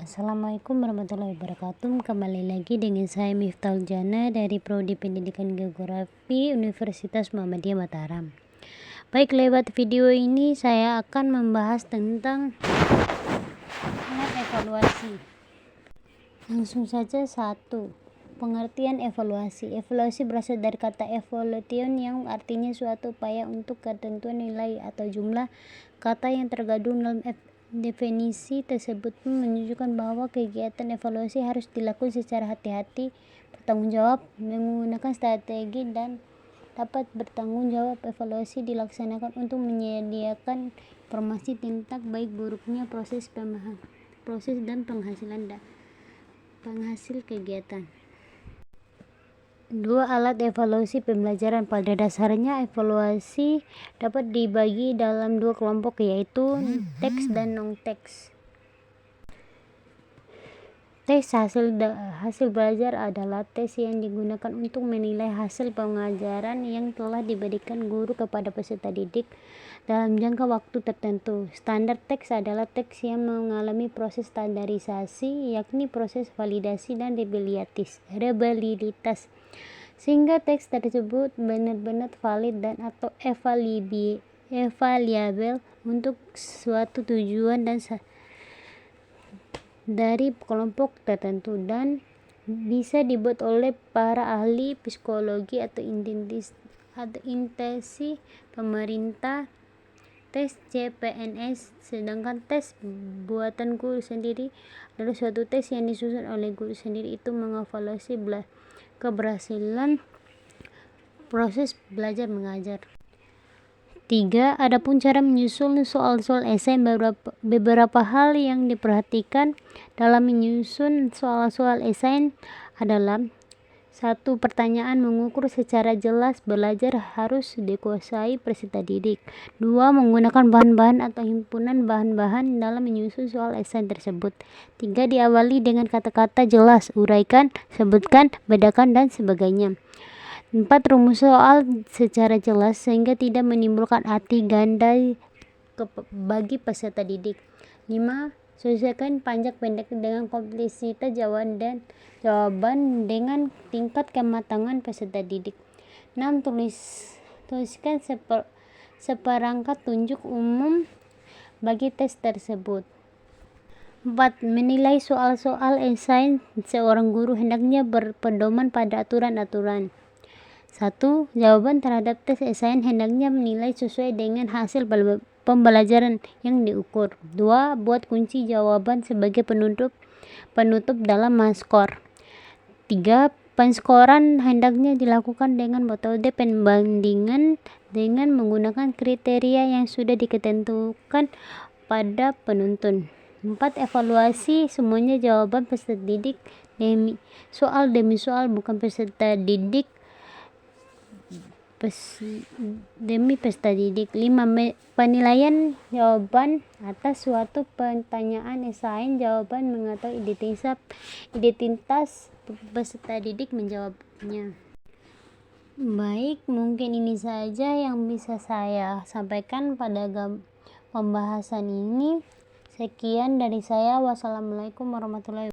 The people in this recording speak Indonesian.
Assalamualaikum warahmatullahi wabarakatuh. Kembali lagi dengan saya Miftahul Jana dari Prodi Pendidikan Geografi Universitas Muhammadiyah Mataram. Baik, lewat video ini saya akan membahas tentang evaluasi. Langsung saja. 1. Pengertian evaluasi. Evaluasi berasal dari kata evaluation yang artinya suatu upaya untuk ketentuan nilai atau jumlah. Kata yang tergabung dalam definisi tersebut pun menunjukkan bahwa kegiatan evaluasi harus dilakukan secara hati-hati, bertanggung jawab, menggunakan strategi, dan dapat bertanggung jawab. Evaluasi dilaksanakan untuk menyediakan informasi tentang baik buruknya proses dan penghasil kegiatan. 2. Alat evaluasi pembelajaran. Pada dasarnya evaluasi dapat dibagi dalam dua kelompok, yaitu teks dan non-teks. Tes hasil belajar adalah tes yang digunakan untuk menilai hasil pengajaran yang telah diberikan guru kepada peserta didik dalam jangka waktu tertentu. Standar teks adalah teks yang mengalami proses standarisasi, yakni proses validasi dan reliabilitas, sehingga teks tersebut benar-benar valid dan atau evaluable untuk suatu tujuan dan dari kelompok tertentu, dan bisa dibuat oleh para ahli psikologi atau instansi pemerintah. Tes CPNS. Sedangkan tes buatan guru sendiri adalah suatu tes yang disusun oleh guru sendiri, itu mengevaluasi keberhasilan proses belajar mengajar. 3. Adapun cara menyusun soal-soal esai, beberapa hal yang diperhatikan dalam menyusun soal-soal esai adalah: 1. Pertanyaan mengukur secara jelas. Belajar harus dikuasai peserta didik. 2. Menggunakan bahan-bahan atau himpunan bahan-bahan dalam menyusun soal esai tersebut. 3. Diawali dengan kata-kata jelas, uraikan, sebutkan, bedakan, dan sebagainya. 4. Rumus soal secara jelas sehingga tidak menimbulkan arti ganda bagi peserta didik. 5. Sesuaikan panjang pendek dengan kompleksitas jawaban dengan tingkat kematangan peserta didik. 6. Tuliskan seperangkat tunjuk umum bagi tes tersebut. 4. Menilai soal-soal esai. Seorang guru hendaknya berpedoman pada aturan-aturan. 1. Jawaban terhadap tes esai hendaknya menilai sesuai dengan hasil pembelajaran yang diukur. 2. Buat kunci jawaban sebagai penutup dalam maskor. 3. Penskoran hendaknya dilakukan dengan metode pembandingan dengan menggunakan kriteria yang sudah ditentukan pada penuntun. 4. Evaluasi semuanya jawaban peserta didik soal demi soal, bukan peserta didik demi peserta didik. 5. Penilaian jawaban atas suatu pertanyaan esai. Jawaban mengetahui identitas peserta didik menjawabnya. Baik, mungkin ini saja yang bisa saya sampaikan pada pembahasan ini. Sekian dari saya. Wassalamualaikum warahmatullahi wabarakatuh.